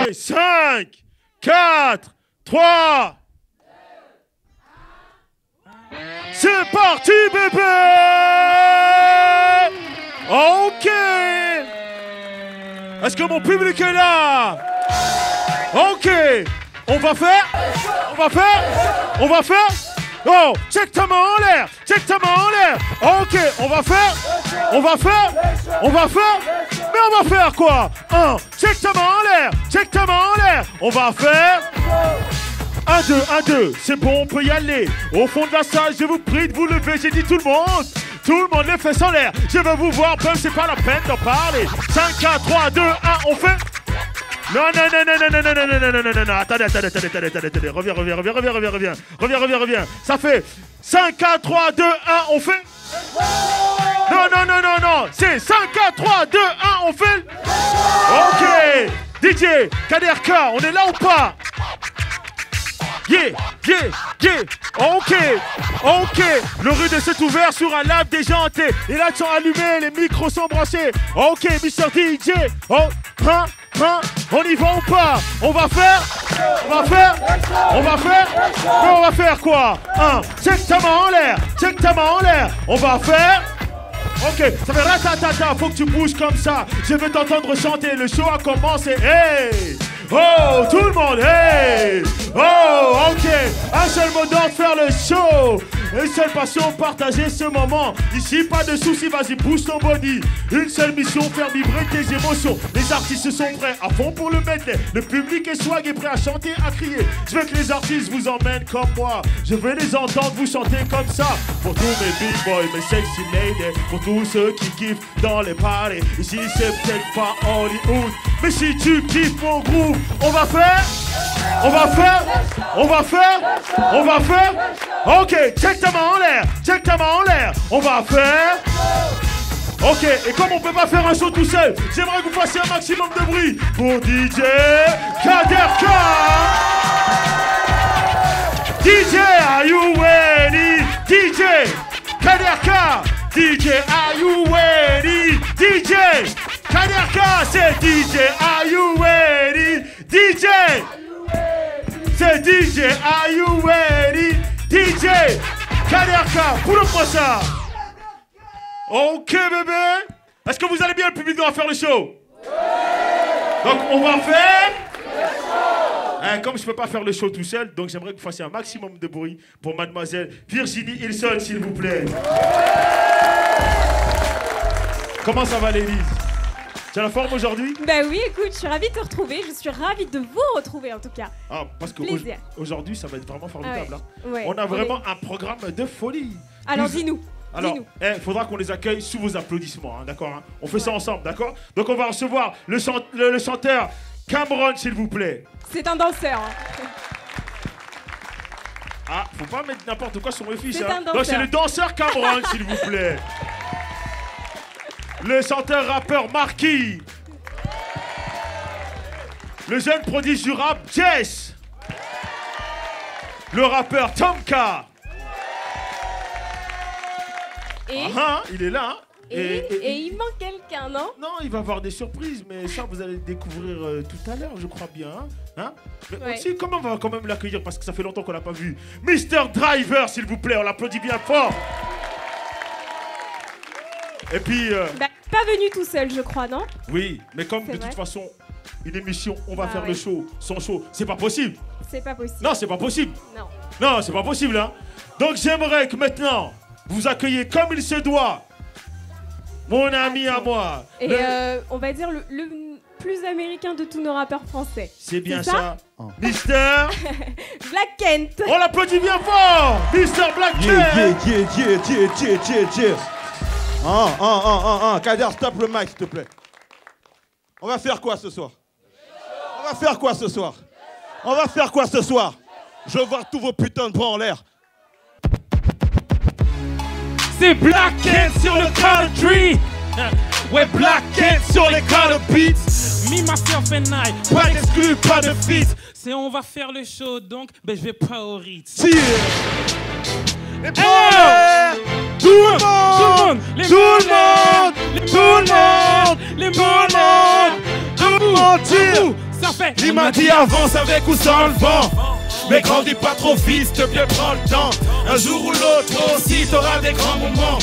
C'est 5, 4, 3. C'est parti, bébé! Ok! Est-ce que mon public est là? Ok! On va faire? Oh, check ta main en l'air! Check ta main en l'air! Ok, on va faire? Mais on va faire quoi? Check ta main en l'air! Check ta main en l'air! On va faire? 1, 2, c'est bon, on peut y aller. Au fond de la salle, je vous prie de vous lever, j'ai dit tout le monde, les fesses en l'air. Je veux vous voir, même c'est pas la peine d'en parler. 5, 4, 3, 2, 1, on fait. Non, attendez, reviens. Ça fait 5, 4, 3, 2, 1, on fait. Non, c'est 5, 4, 3, 2, 1, on fait. Ok, DJ, KDRK, on est là ou pas? Yeah. Ok. Le rude s'est ouvert sur un live déjanté. Les lights sont allumés, les micros sont branchés. Ok, Mr. DJ. Oh, on y va ou pas? On va faire. Mais on va faire quoi? Check ta main en l'air. On va faire. Ok, ça fait ratatata, faut que tu bouges comme ça. Je veux t'entendre chanter, le show a commencé. Hey! Oh, tout le monde, hey! Oh, ok, un seul mot d'ordre, faire le show. Une seule passion, partager ce moment. Ici, pas de soucis, vas-y, bouge ton body. Une seule mission, faire vibrer tes émotions. Les artistes sont prêts à fond pour le medley. Le public est swag et prêt à chanter, à crier. Je veux que les artistes vous emmènent comme moi. Je veux les entendre vous chanter comme ça. Pour tous mes big boys, mes sexy ladies. Pour tous ceux qui kiffent dans les parties. Ici, c'est peut-être pas Hollywood, mais si tu kiffes mon groove, on va faire. Ok, check ta main en l'air. On va faire. Ok, et comme on peut pas faire un show tout seul, j'aimerais que vous fassiez un maximum de bruit pour DJ KDRK. DJ, are you ready? DJ KDRK. DJ, are you ready? DJ KDRK, c'est DJ, are you ready? DJ, c'est DJ, are you ready? DJ KDRK, pour ça. Ok bébé. Est-ce que vous allez bien, le public doit faire le show? Donc on va faire. Comme je peux pas faire le show tout seul, donc j'aimerais que vous fassiez un maximum de bruit pour mademoiselle Virginie Ilson, s'il vous plaît. Comment ça va, Lélise? Tu as la forme aujourd'hui? Bah oui, écoute, je suis ravie de te retrouver. Je suis ravie de vous retrouver en tout cas. Ah, parce qu'aujourd'hui, ça va être vraiment formidable. Ouais, on a vraiment un programme de folie. Alors dis-nous. Alors, il faudra qu'on les accueille sous vos applaudissements, d'accord, hein? On fait ça ensemble, d'accord? Donc on va recevoir le chanteur Cameron, s'il vous plaît. C'est un danseur. Ah, faut pas mettre n'importe quoi sur mes fiches. Hein. Donc c'est le danseur Cameron, s'il vous plaît. Le chanteur rappeur Marquis. Le jeune prodige du rap Jess. Le rappeur Tomka. Et il est là. Hein. Et il manque quelqu'un, non? Non, il va avoir des surprises, mais ça, vous allez le découvrir tout à l'heure, je crois bien. Hein? Mais aussi, comment on va quand même l'accueillir, parce que ça fait longtemps qu'on l'a pas vu. Mr. Driver, s'il vous plaît, on l'applaudit bien fort. Et puis... pas venu tout seul, je crois, non? Oui, mais comme de toute façon, une émission, on va faire le show, son show, c'est pas possible. C'est pas possible. Non, c'est pas possible. Non, c'est pas possible, hein. Donc j'aimerais que maintenant, vous accueillez comme il se doit, mon ami à moi. Et on va dire le plus américain de tous nos rappeurs français. C'est bien ça, Mister Black Kent. On l'applaudit bien fort, Mister Black Kent. Yeah. Kader, stop le mic, s'il te plaît. On va faire quoi ce soir? Je veux voir tous vos putains de bras en l'air. C'est Black Kent sur le country. Ouais, Black Kent sur les color beats. Me, myself and I, pas d'exclus, pas de feat. C'est on va faire le show, donc je vais pas au rythme. Et tout le monde, ça fait. Il m'a dit avance avec ou sans le vent. Mais grandis pas trop vite, s'il te plaît, prends le temps. Un jour ou l'autre, toi aussi, t'auras des grands moments.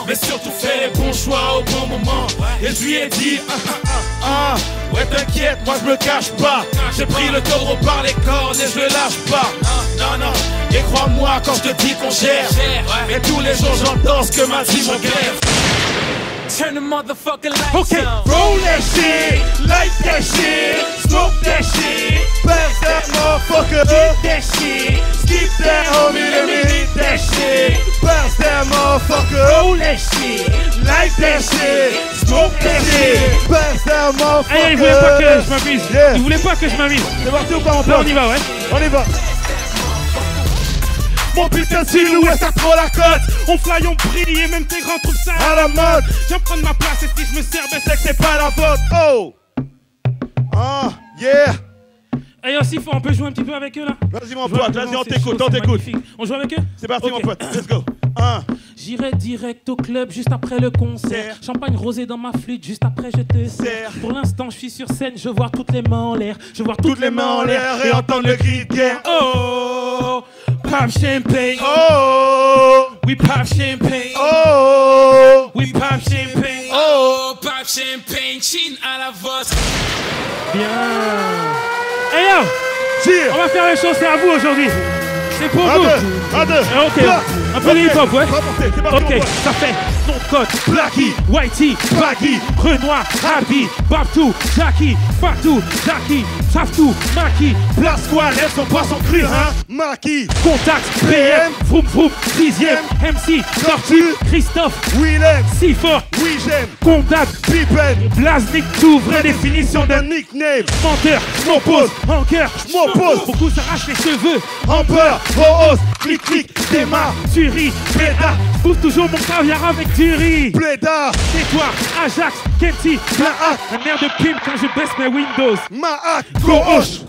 Mais surtout fais les bons choix au bon moment. Et je lui ai dit, ouais t'inquiète, moi je me cache pas. J'ai pris le taureau par les cornes et je le lâche pas. Non, non, et crois-moi quand je te dis qu'on gère. Et tous les jours j'entends ce que m'a dit mon greffe. Turn the motherfucking lights Okay, on. roll that shit, light that shit, smoke that shit, pass that motherfucker, get that shit, skip that homie, let me hit that shit, pass that motherfucker, roll that shit, light that shit, smoke that shit, pass that motherfucker. Hey, il voulait pas que je m'amuse. Yeah. Il voulait pas que je m'amuse. C'est parti ou pas mon Là, pote? on y va, ouais. On y va. Mon putain de silhouette, ça trop la cote. On fly, on brille et même tes grands trouvent ça À la mode, Viens prendre ma place et si je me sers, ben c'est que c'est pas la faute. Oh, yeah. Et aussi, on peut jouer un petit peu avec eux là. Vas-y mon Je vois pote, que vas-y non, on c'est t'écoute, chaud, on c'est t'écoute. magnifique. On joue avec eux? C'est parti Ok. mon pote, let's go. J'irai direct au club juste après le concert. Serre. Champagne rosé dans ma flûte juste après je te sers. Serre. Pour l'instant, je suis sur scène, je vois toutes les mains en l'air. Je vois toutes Les mains en l'air et entendre le cri de guerre. Oh, pop champagne. Oh, We pop champagne. oh, We pop champagne. oh. Pop champagne, chin à la vôtre. Bien. Hey yo, Cheer. on va faire les choses, c'est à vous aujourd'hui. C'est pour vous. Un, deux. Ok, un peu de hip-hop, ouais. C'est parti Ok, mon pote. ça fait nom de code, Blacky, Whitey, Baggy, Renoir, Happy, Babtou, Jackie, Fatou, Jackie, Saftou, Maki, Place quoi, lève son poisson cru, hein. Maki, Contact, PM, Vroom Vroom, 6ème, MC, Tortue, Christophe, Willem, si fort, oui j'aime, Contact, Pippen, Blasnik, tout, vraie définition d'un d'un nickname, menteur, m'oppose, en cœur, m'oppose, beaucoup s'arrachent les cheveux, en peur, rose, clic clic, démarre, tu ris, pédard, bouffe toujours mon caviar avec du riz. plédard, C'est toi, Ajax, Kenty, Black, un air de pimp quand je baisse mes Windows. Maak, gauche,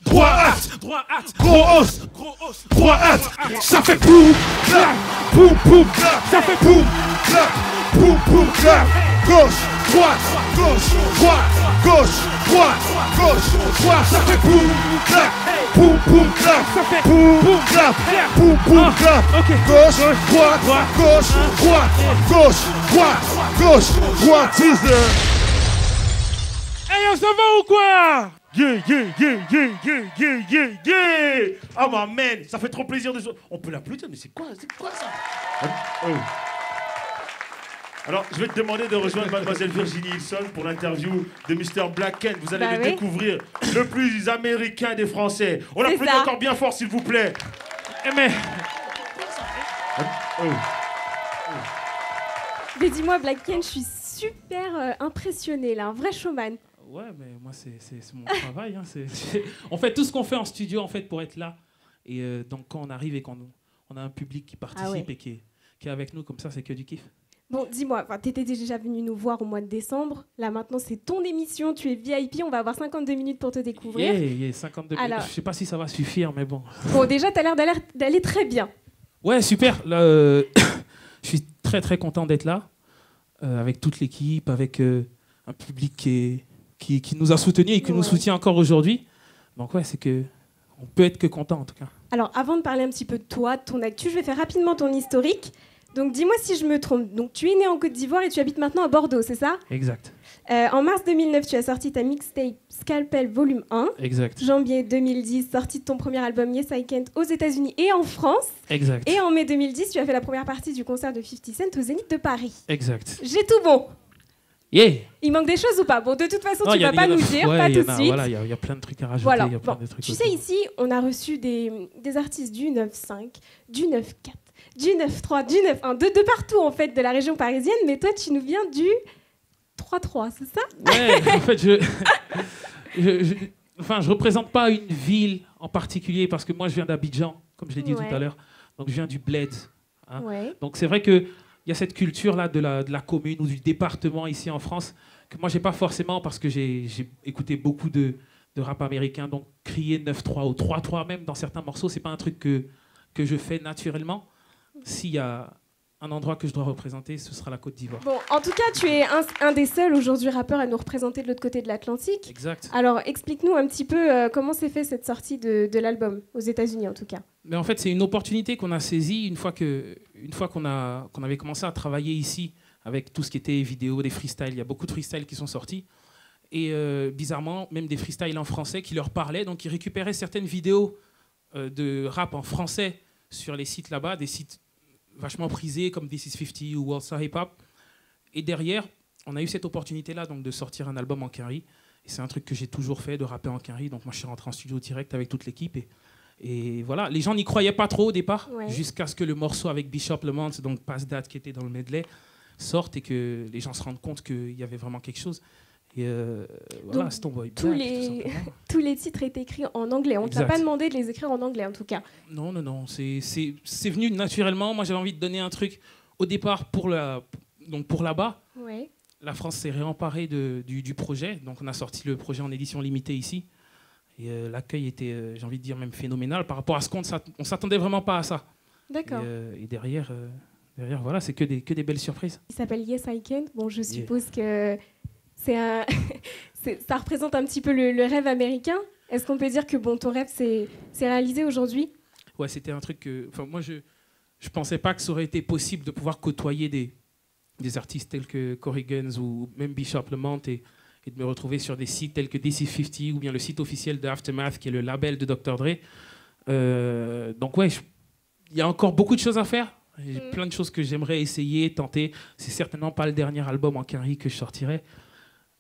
droit hâte, Droit hâte, gros os, gros os, droit hâte, ça fait boum, clap, boum, boum, clap, ça fait boum, clap, boum, boum, clap, gauche, droite, gauche, droite, gauche, droite, gauche, droite, ça fait boum, clap, boum, boum, clap, ça fait boum, boum, clap, boum, boum, clap, ok. gauche, droite, gauche, droite, gauche, droite, gauche, droite, teaser. Hey, on s'en va ou quoi? Yeah, yeah, yeah, yeah, yeah, yeah, yeah, yeah. Ah, ma man, ça fait trop plaisir de jouer. On peut l'applaudir, mais c'est quoi ça? Oh. Alors, je vais te demander de rejoindre mademoiselle Virginie Hillson pour l'interview de Mr. Black Kent. Vous allez Bah le oui. découvrir, le plus américain des Français. On C'est l'applaudit ça. encore bien fort, s'il vous plaît. Eh mais, Oh. Mais dis-moi, Black Ken, je suis super impressionnée là, un vrai showman. ouais, mais moi c'est mon travail. Hein, on fait tout ce qu'on fait en studio en fait pour être là. Et donc quand on arrive et qu'on on a un public qui participe Ah ouais. et qui est avec nous comme ça, c'est que du kiff. Bon, dis-moi, t'étais déjà venu nous voir au mois de décembre. Là, maintenant, c'est ton émission. Tu es VIP. On va avoir 52 minutes pour te découvrir. Yeah, 52 minutes. Alors- Je sais pas si ça va suffire, mais bon. Bon, déjà, t'as l'air d'aller très bien. Ouais, super. Là, je suis très très content d'être là, avec toute l'équipe, avec un public qui nous a soutenus et qui nous Ouais. soutient encore aujourd'hui. Donc ouais, c'est que on peut être que content en tout cas. Alors, avant de parler un petit peu de toi, de ton actu, je vais faire rapidement ton historique. Donc, dis-moi si je me trompe. Donc, tu es né en Côte d'Ivoire et tu habites maintenant à Bordeaux, c'est ça? Exact. En mars 2009, tu as sorti ta mixtape Scalpel Volume 1. Exact. Janvier 2010, sortie de ton premier album Yes I Can't aux États-Unis et en France. Exact. Et en mai 2010, tu as fait la première partie du concert de 50 Cent au Zénith de Paris. Exact. J'ai tout bon. Yeah. Il manque des choses ou pas? Bon, de toute façon, Non, tu y a- vas pas y en a- nous dire, ouais, pas y tout en de a- suite. Voilà, il y a plein de trucs à rajouter. Voilà. Il y a plein Bon, de trucs tu autour. sais, ici, on a reçu des artistes du 9-5, du 9-4, du 9-3, du 9-1, de partout en fait, de la région parisienne. Mais toi, tu nous viens du 3-3, c'est ça? Ouais, en fait, je représente pas une ville en particulier parce que moi, je viens d'Abidjan, comme je l'ai dit Ouais. tout à l'heure. Donc, je viens du Bled. Hein. Ouais. Donc, c'est vrai qu'il y a cette culture-là de la commune ou du département ici en France que moi, j'ai pas forcément parce que j'ai écouté beaucoup de rap américain. Donc, crier 9-3 ou 3-3 même dans certains morceaux, c'est pas un truc que je fais naturellement. S'il y a un endroit que je dois représenter, ce sera la Côte d'Ivoire. Bon, en tout cas, tu es un des seuls aujourd'hui rappeurs à nous représenter de l'autre côté de l'Atlantique. Exact. Alors, explique-nous un petit peu comment s'est fait cette sortie de l'album, aux États-Unis en tout cas. Mais en fait, c'est une opportunité qu'on a saisie une fois qu'on avait commencé à travailler ici avec tout ce qui était vidéo, des freestyles. Il y a beaucoup de freestyles qui sont sortis. Et bizarrement, même des freestyles en français qui leur parlaient. Donc, ils récupéraient certaines vidéos de rap en français sur les sites là-bas, des sites vachement prisés comme This Is 50 ou World Star Hip Hop. Et derrière, on a eu cette opportunité-là donc, de sortir un album en quinri. Et c'est un truc que j'ai toujours fait, de rapper en quinri. Donc moi, je suis rentré en studio direct avec toute l'équipe. Et voilà, les gens n'y croyaient pas trop au départ, jusqu'à ce que le morceau avec Bishop Lamont, donc Pass That qui était dans le medley, sorte et que les gens se rendent compte qu'il y avait vraiment quelque chose. Et voilà, c'est ton boy. Tous les titres étaient écrits en anglais. On ne t'a pas demandé de les écrire en anglais, en tout cas. Non. C'est venu naturellement. Moi, j'avais envie de donner un truc au départ pour là-bas. Ouais. La France s'est réemparée du projet. Donc, on a sorti le projet en édition limitée ici. Et l'accueil était, j'ai envie de dire, même phénoménal par rapport à ce qu'on ne s'attendait vraiment pas à ça. D'accord. Et derrière, voilà, c'est que des belles surprises. Il s'appelle Yes I Can. Bon, je suppose que ça représente un petit peu le rêve américain. Est-ce qu'on peut dire que ton rêve s'est réalisé aujourd'hui? Ouais, c'était un truc que... Moi, je pensais pas que ça aurait été possible de pouvoir côtoyer des artistes tels que Corey Gunz ou même Bishop Lamont et de me retrouver sur des sites tels que This Is 50 ou bien le site officiel de Aftermath, qui est le label de Dr. Dre. Donc ouais, il y a encore beaucoup de choses à faire. J'ai plein de choses que j'aimerais essayer, tenter. C'est certainement pas le dernier album en quinri que je sortirai.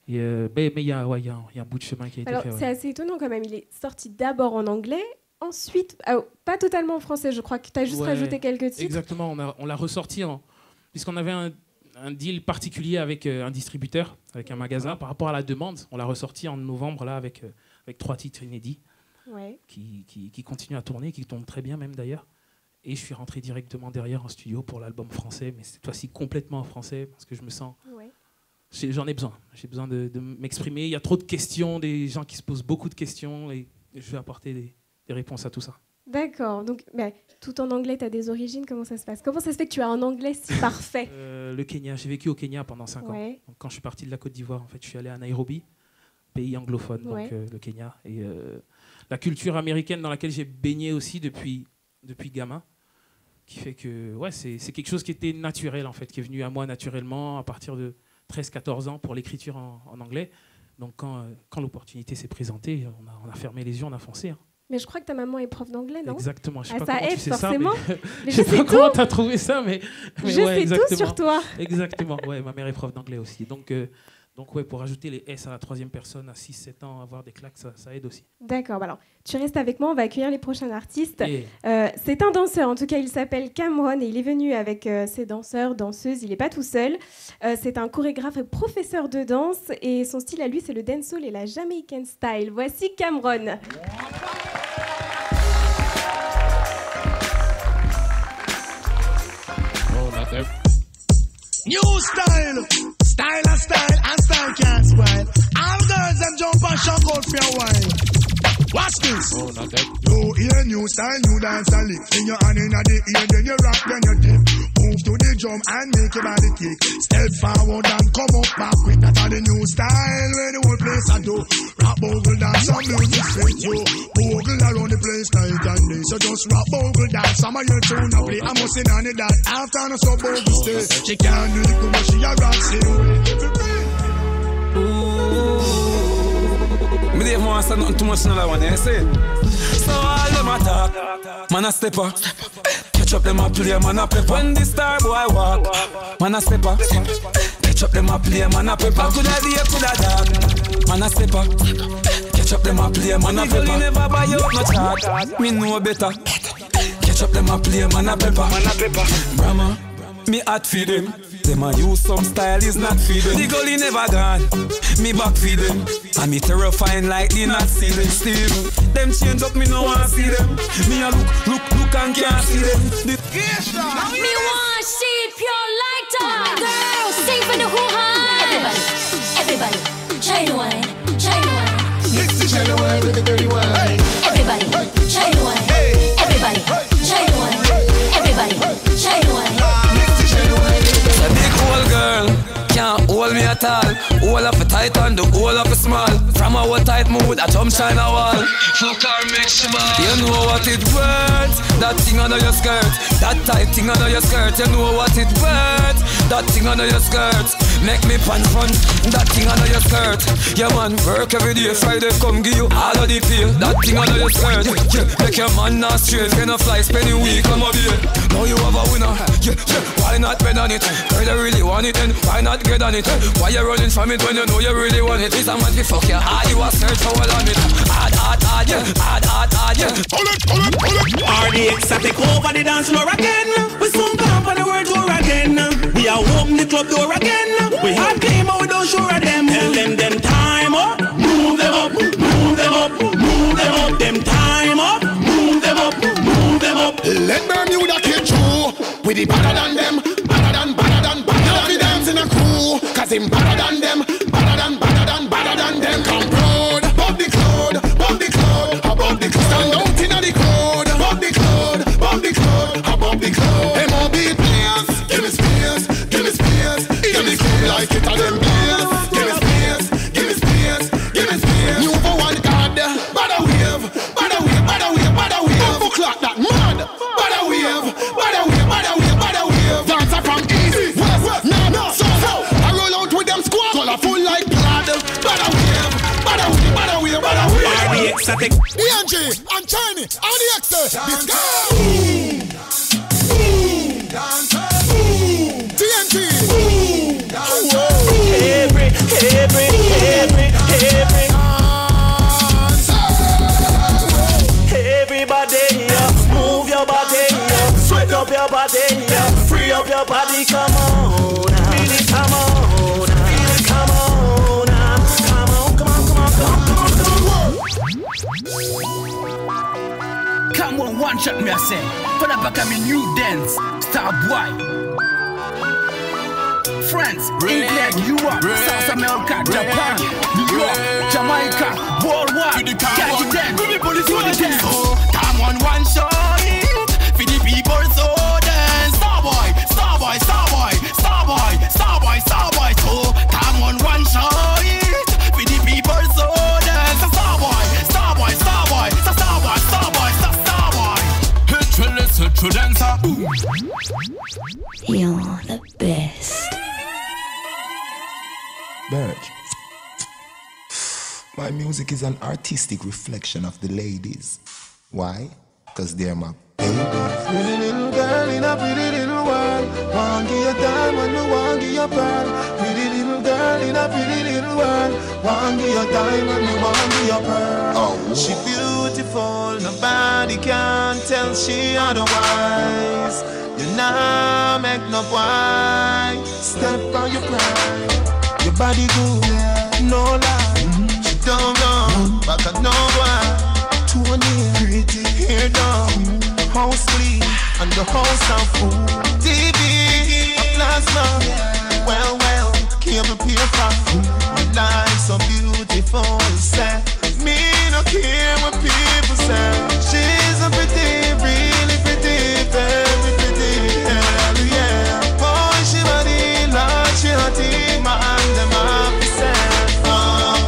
Mais il y a un bout de chemin qui a été fait. Alors c'est assez étonnant quand même. Il est sorti d'abord en anglais, ensuite, pas totalement en français. Je crois que tu as juste rajouté quelques titres. Exactement, on l'a ressorti puisqu'on avait un deal particulier avec un distributeur, avec un magasin, par rapport à la demande. On l'a ressorti en novembre là, avec 3 titres inédits qui continuent à tourner, qui tournent très bien même d'ailleurs. Et je suis rentré directement derrière en studio pour l'album français, mais cette fois-ci complètement en français, parce que je me sens... J'en ai besoin. J'ai besoin de m'exprimer. Il y a trop de questions, des gens qui se posent beaucoup de questions, et je vais apporter des réponses à tout ça. D'accord. Donc, tout en anglais, tu as des origines. Comment ça se passe? Comment ça se fait que tu as un anglais si parfait? Le Kenya. J'ai vécu au Kenya pendant 5 ans. Donc, quand je suis parti de la Côte d'Ivoire, en fait, je suis allé à Nairobi, pays anglophone, donc le Kenya. Et la culture américaine dans laquelle j'ai baigné aussi depuis gamin, qui fait que c'est quelque chose qui était naturel, en fait, qui est venu à moi naturellement à partir de 13-14 ans pour l'écriture en anglais. Donc, quand l'opportunité s'est présentée, on a fermé les yeux, on a foncé. Hein. Mais je crois que ta maman est prof d'anglais, non? Exactement. Je sais pas ça comment aide tu sais forcément. Ça, mais je sais pas comment tu as trouvé ça, mais je sais tout sur toi. Exactement. Ouais, ma mère est prof d'anglais aussi. Donc ouais, pour ajouter les S à la 3e personne à 6-7 ans, avoir des claques, ça aide aussi. D'accord. Alors, tu restes avec moi, on va accueillir les prochains artistes. C'est un danseur, en tout cas, il s'appelle Cameron et il est venu avec ses danseurs, danseuses. Il n'est pas tout seul. C'est un chorégraphe et professeur de danse et son style à lui, c'est le dancehall et la Jamaican style. Voici Cameron. New style, style and style can't spoil. All girls them jump and shock out for a while. Watch this. Oh, not that. You hear new style, new dance and lick. In your hand in the ear, then you rock, then you dip. Move to the drum and make your body kick. Step forward and come up back quick. That's all the new style where the whole place I do. Rap bogle dance, some music fit you. Bogle around the place night and day. So just rap bogle dance, some of your tune I play. I must sit on it that after no so bogle stay. She can't do it but she a rock still. Me Dave want say nothing too much in that one, you see? So all them attack, man a stepper. Catch up them a play, man a pepper. When the star boy walk, man a stepper. Catch up them a play, man a pepper. Coulda day, coulda dark, man a stepper. Catch up them a play, man a pepper. Me never buy out no chart, me know better. Catch up them a play, man a pepper. Brahma, me hot for them. Them a use some style is not feed them. The gully never gone, me back feed them. And me terrifying like the Nazi them. Steve, them change up, me no wanna see them. Me a look and can't see them. Me want see pure lighter. Girls, sing for the hoo-ha. Everybody, China wine. Mix the China wine with the dirty wine. Everybody, China wine. Everybody, China wine. Everybody, China wine. Mix the China trouble me at all. All of a tight and the whole of a small. From our tight mood, I jump shine a wall. Fuck our mix, you know what it worth. That thing under your skirt, that tight thing under your skirt. You know what it worth. That thing under your skirt, make me pants front. That thing under your skirt. Yeah man, work every day. Friday come give you all of the pay. That thing under your skirt, yeah, make your man not straight. When a fly spending week, come over here. Now you have a winner, yeah, yeah. Why not bet on it? Girl, you really want it, then why not get on it? Why you running from it when you know you really want it? It's a man, fuck you hard, you a search for all on it. Hard, yeah, hard, yeah. RDX, I take over the dance floor again. We soon come on the world tour again. We are open the club door again. We have came out, we don't show them. Tell them time up, move them up, move them up, move them up. Them time up, move them up, move them up. Let Bermuda kid through. We the better than them, better than them in a crew. Cause him better than them, better than them. Come proud, above the cloud, above the cloud, above the cloud. Stand out in the crowd, above the cloud, above the cloud, above the cloud. MOB players, give me space, give me space, give me space like it a them beers. Give me space, give me space, give me space. New for one card, bada wave, bada wave, bada wave, bada wave. Don't clock that mad, bada wave, bada wave, bada wave, bada wave. Dancer from east, west, north, south. I roll out with them squad, colorful like blood. Bada wave, bada wave, bada wave, bada wave. RDX, I take ENG and Chiny, RDX, this guy. TNT. Everybody here, move your body here, sweat up your body here, free up your body, come on, really come on, come on, come on, come on, come on, come on. Come on, one shot me I say. For the back of me new dance, Star Boy. France, England, Europe, South America, Japan, New York, Jamaica, worldwide. Catch it then, come on, one shot for the people so dance. Star Boy, Star Boy, Star Boy, Star Boy, Star Boy, Star Boy. So come on, one shot for the people so dance. Star Boy, Star Boy, Star Boy, Star Boy, Star Boy, Star Boy. True dancer. You're the best. Birch. My music is an artistic reflection of the ladies. Why? Because they're my babies. Pretty little girl in a pretty little world. Want give your diamond, no want give your pearl. Pretty little girl in a pretty little world. Want give your diamond, no want give your pearl. Oh, she beautiful, nobody can tell she otherwise. You now make no boy step on your pride. Your body good, no lie. She don't run, back at no one. 20, pretty hair down. House clean, and the house of food. TV, a plasma. Well, cable paper. My life so beautiful, say. Me no care what people say. She's a pretty, really pretty, very pretty, hell yeah. Boy, she body like she hotty, man, them happy sad.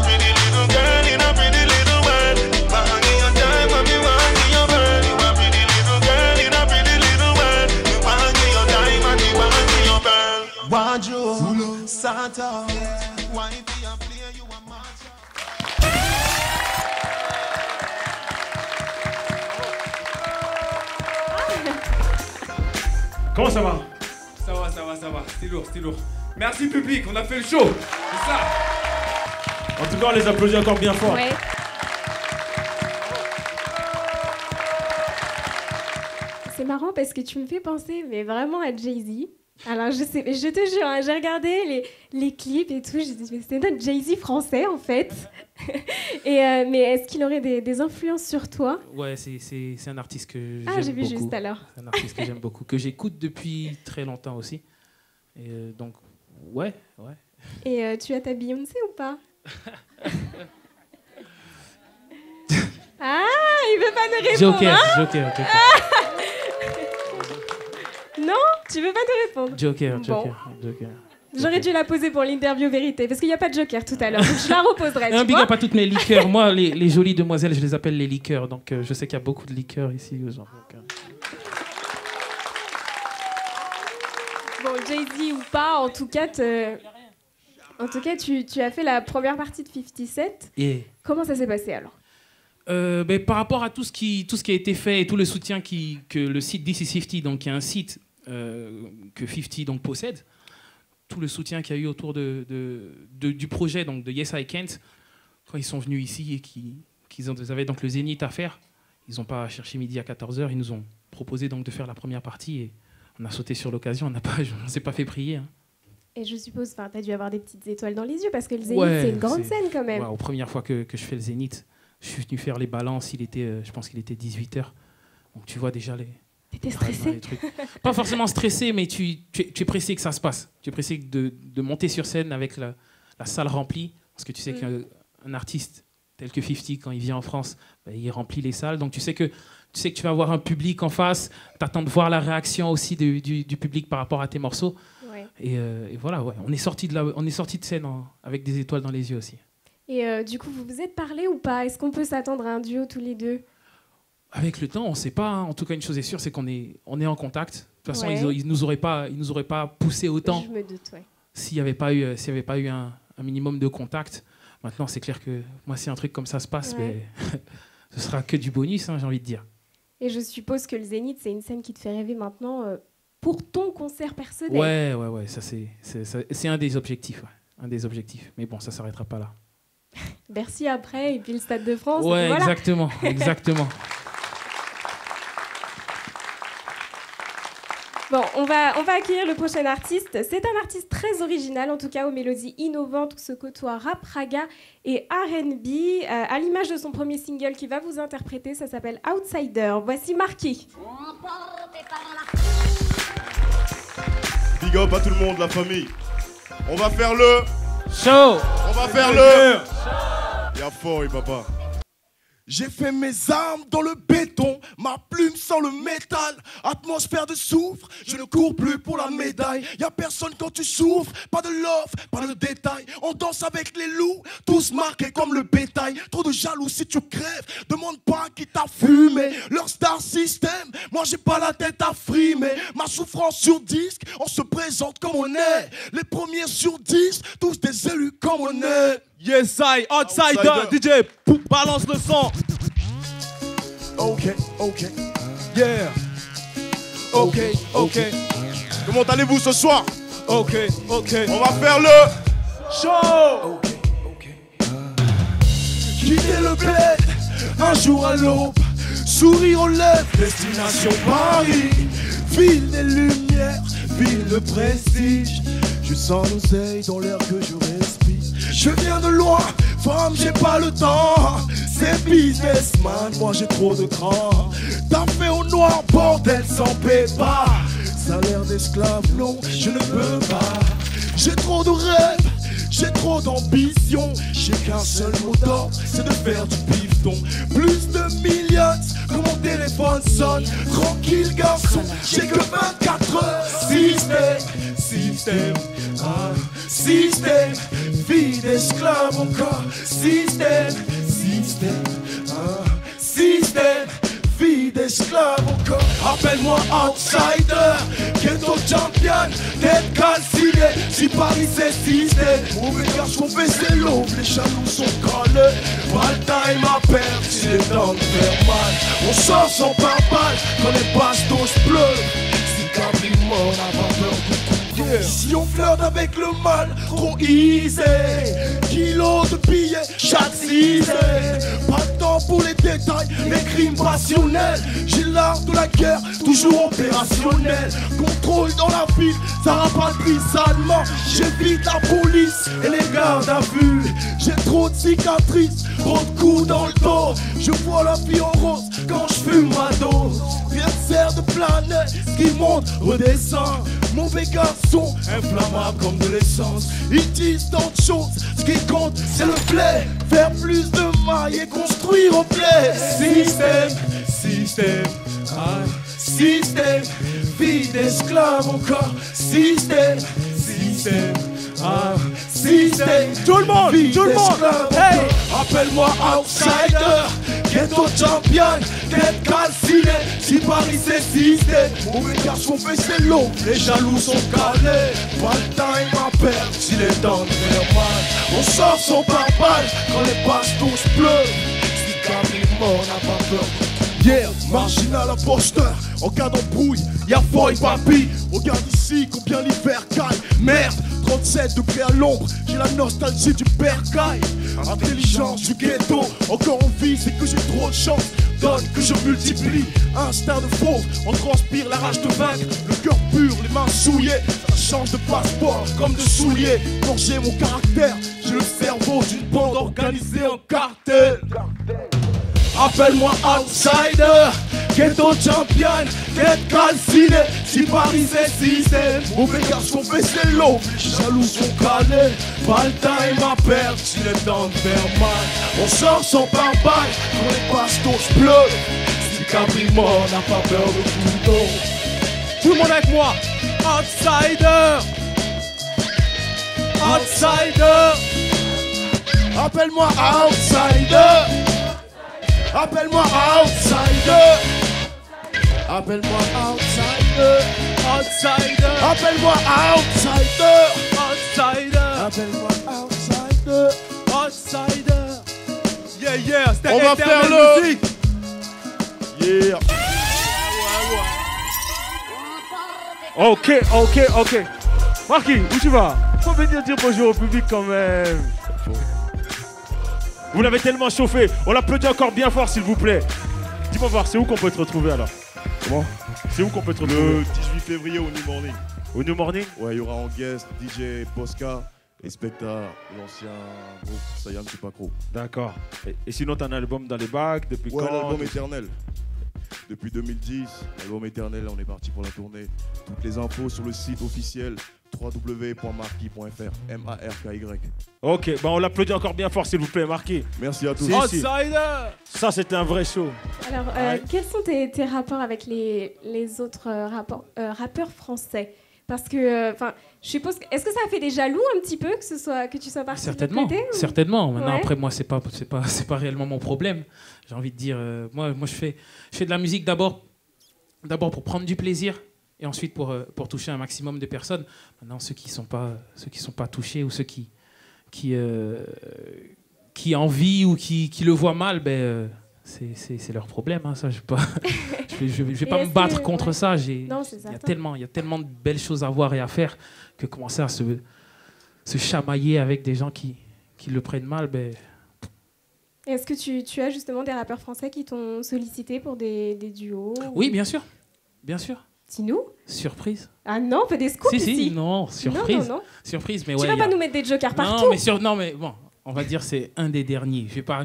Pretty little girl in a pretty little world. Want your diamond, me want your pearl. You a pretty little girl in a pretty little world. Me want your diamond, me want your pearl. Wardrobe, Santa, wifey a player, you a match. Comment ça va? Ça va. C'est lourd. Merci public, on a fait le show. C'est ça. En tout cas, on les applaudit encore bien fort. Ouais. C'est marrant parce que tu me fais penser mais vraiment à Jay-Z. Alors je te jure, hein, j'ai regardé les clips et tout, j'ai dit mais c'est notre Jay-Z français en fait. Mais est-ce qu'il aurait des influences sur toi? Ouais, c'est un artiste que j'aime beaucoup. Ah, j'ai vu juste alors. C'est un artiste que j'aime beaucoup, que j'écoute depuis très longtemps aussi. Et donc, ouais. Et tu as ta Beyoncé ou pas? Ah, il veut pas me répondre. Joker. Non, tu veux pas te répondre. Joker. J'aurais dû la poser pour l'interview vérité, parce qu'il n'y a pas de joker tout à l'heure, donc je la reposerai. Un big up à toutes mes liqueurs. Moi, les jolies demoiselles, je les appelle les liqueurs. Donc, je sais qu'il y a beaucoup de liqueurs ici. Genre, Bon, Jay-Z ou pas, en tout cas, tu as fait la première partie de 50 Cent. Et Comment ça s'est passé alors? Par rapport à tout ce qui a été fait et tout le soutien que le site This is 50, donc qui est un site que 50 donc possède, tout le soutien qu'il y a eu autour du projet donc de Yes I Can't, quand ils sont venus ici et qu'ils avaient donc le Zénith à faire, ils n'ont pas cherché midi à 14h, ils nous ont proposé donc de faire la première partie et on a sauté sur l'occasion, on s'est pas fait prier. Hein. Et je suppose, tu as dû avoir des petites étoiles dans les yeux parce que le Zénith, c'est une grande scène quand même. Ouais, aux premières fois que je fais le Zénith, je suis venu faire les balances, je pense qu'il était 18h. Donc tu vois déjà les... T'étais stressé? Pas forcément stressé, mais tu es pressé que ça se passe. Tu es pressé de monter sur scène avec la salle remplie. Parce que tu sais qu'un artiste tel que 50, quand il vient en France, il remplit les salles. Donc tu sais que tu vas avoir un public en face. Tu attends de voir la réaction aussi du public par rapport à tes morceaux. Ouais. Et voilà, ouais. On est sorti de scène avec des étoiles dans les yeux aussi. Et du coup, vous vous êtes parlé ou pas? Est-ce qu'on peut s'attendre à un duo tous les deux? Avec le temps, on ne sait pas. Hein. En tout cas, une chose est sûre, c'est qu'on est en contact. De toute façon, ouais. ils nous auraient pas poussé autant. Je me doute, ouais. S'il n'y avait pas eu un minimum de contact. Maintenant, c'est clair que moi, si un truc comme ça se passe, ouais. Ce sera que du bonus, hein, j'ai envie de dire. Et je suppose que le Zénith, c'est une scène qui te fait rêver maintenant pour ton concert personnel. Ouais. Ça, c'est un des objectifs. Ouais. Un des objectifs. Mais bon, ça ne s'arrêtera pas là. Bercy après, et puis le Stade de France. Ouais, voilà. exactement. Bon, on va accueillir le prochain artiste. C'est un artiste très original, en tout cas aux mélodies innovantes, où se côtoient rap, raga et R&B. À l'image de son premier single qui va vous interpréter, ça s'appelle Outsider. Voici Marquis. Big up à tout le monde, la famille. On va faire le show. On va faire le Y'a fort, oui, papa. J'ai fait mes armes dans le béton, ma plume sans le métal, atmosphère de soufre, je ne cours plus pour la médaille. Y'a personne quand tu souffres, pas de love, pas de détails. On danse avec les loups, tous marqués comme le bétail. Trop de jaloux si tu crèves, demande pas qui t'a fumé. Leur star system, moi j'ai pas la tête à frimer. Ma souffrance sur disque, on se présente comme on est. Les premiers sur 10, tous des élus comme on est. Yes, I, outsider. DJ, balance le son. Ok, yeah. Ok. Comment allez-vous ce soir? Ok. On va faire le show. Quitter le bled, un jour à l'aube, sourire aux lèvres, destination Paris. Ville des lumières, ville de prestige. Je sens l'oseille dans l'air que je respire. Je viens de loin, femme, j'ai pas le temps. C'est businessman, moi j'ai trop de cran. T'as fait au noir, bordel, sans pépa. Salaire d'esclave, non, je ne peux pas. J'ai trop de rêves, j'ai trop d'ambition. J'ai qu'un seul mot d'ordre, c'est de faire du bifton. Plus de millions, que mon téléphone sonne. Tranquille garçon, j'ai que 24 heures. Système, vie d'esclave encore. Système, vie d'esclave encore. Appelle-moi outsider, ghetto champion, tête calcinée. Si Paris c'est système, mauvais garçon baisser l'aube, les jaloux sont collés. Pas le time à perdre, si les temps de faire mal. On sort sans pare-balles, quand les bastos pleuvent. Si Cabri mort, n'a pas peur du coup. Si on flirte avec le mal, trop easy. Kilos de billets, chaque season. Pas de temps pour les détails, les crimes passionnels. J'ai l'art de la guerre, toujours opérationnel. Contrôle dans la ville, ça rapatrie salement. J'évite la police et les gardes à vue. J'ai trop de cicatrices, trop de coups dans le dos. Je vois la vie en rose quand je fume ma dose. Rien ne sert de planer, ce qui monte redescend. Mauvais garçon, inflammable comme de l'essence. Ils disent tant de choses, ce qui compte c'est le blé. Faire plus de mailles et construire au blé. Système, vie d'esclave encore. Système, système. Ah, système. Tout le monde, tout le monde. Hey. Appelle-moi outsider, ghetto champion, tête calcinée. Si Paris c'est système, mauvais garçon fait c'est l'eau, les jaloux sont calés. Pas le temps il m'appelle, s'il est temps de faire mal. On sort son pare-balles quand les bastos pleurent. Si Camille mort, n'a pas peur. Yeah, marginal imposteur, en cas d'embrouille, y'a Foy Papi. Regarde ici combien l'hiver caille. Merde, 37 degrés à l'ombre, j'ai la nostalgie du bercail. Intelligence du ghetto, encore en vie, c'est que j'ai trop de chance. Donne que je multiplie, instinct de fauve, on transpire la rage de vaincre. Le cœur pur, les mains souillées, ça change de passeport comme de souliers. Forger mon caractère, j'ai le cerveau d'une bande organisée en cartel. Appelle-moi outsider, ghetto champion, tête calcinée. Si Paris c'est système, mauvais garçon fait c'est l'eau, les jaloux sont calés. Pas le temps il m'appelle, s'il est temps de faire mal. On sort son pare-balles quand les bastos pleurent. Si Capri mort n'a pas peur de couteau. Tout le monde avec moi. Outsider. Outsider. Appelle-moi outsider. Appelle-moi outsider. Appelle-moi outsider. Outsider. Appelle-moi outsider. Outsider. Appelle-moi outsider. Outsider. Yeah, yeah. On va faire le musique. Yeah. Ok, ok, ok. Marquis, où tu vas? Faut venir dire bonjour au public quand même. Vous l'avez tellement chauffé. On l'applaudit encore bien fort, s'il vous plaît. Dis-moi voir, c'est où qu'on peut te retrouver alors? Comment? C'est où qu'on peut te retrouver? Le 18 février au New Morning. Au New Morning? Ouais, il y aura en guest DJ Posca et Specta, l'ancien groupe Sayam Supacro. D'accord. Et sinon, t'as un album dans les bacs depuis quand? Ouais, l'album éternel. Depuis 2010, l'album éternel, on est parti pour la tournée. Toutes les infos sur le site officiel www.marquis.fr. M-A-R-K-Y. Ok, bah on l'applaudit encore bien fort, s'il vous plaît, Marquis. Merci à tous. Outsider. Ça, c'était un vrai show. Alors, quels sont tes rapports avec les autres rappeurs français? Parce que, je suppose, est-ce que ça a fait des jaloux un petit peu que tu sois parti Certainement, de l'autre côté, ou... certainement. Maintenant, Ouais. après, moi, c'est pas réellement mon problème. J'ai envie de dire, moi, je fais de la musique d'abord pour prendre du plaisir et ensuite pour toucher un maximum de personnes. Maintenant, ceux qui sont pas touchés ou ceux qui envient ou qui le voient mal, c'est leur problème. Hein, ça, je vais pas me battre contre ça. Il y a tellement de belles choses à voir et à faire que commencer à se chamailler avec des gens qui le prennent mal, Est-ce que tu as justement des rappeurs français qui t'ont sollicité pour des duos? Oui, bien sûr. Bien sûr. Dis-nous. Surprise. Ah non, on fait des scoops ici. Si, non, surprise. Non. Surprise, mais tu ouais. vas pas nous mettre des jokers partout. Non, mais bon, on va dire c'est un des derniers. Je vais pas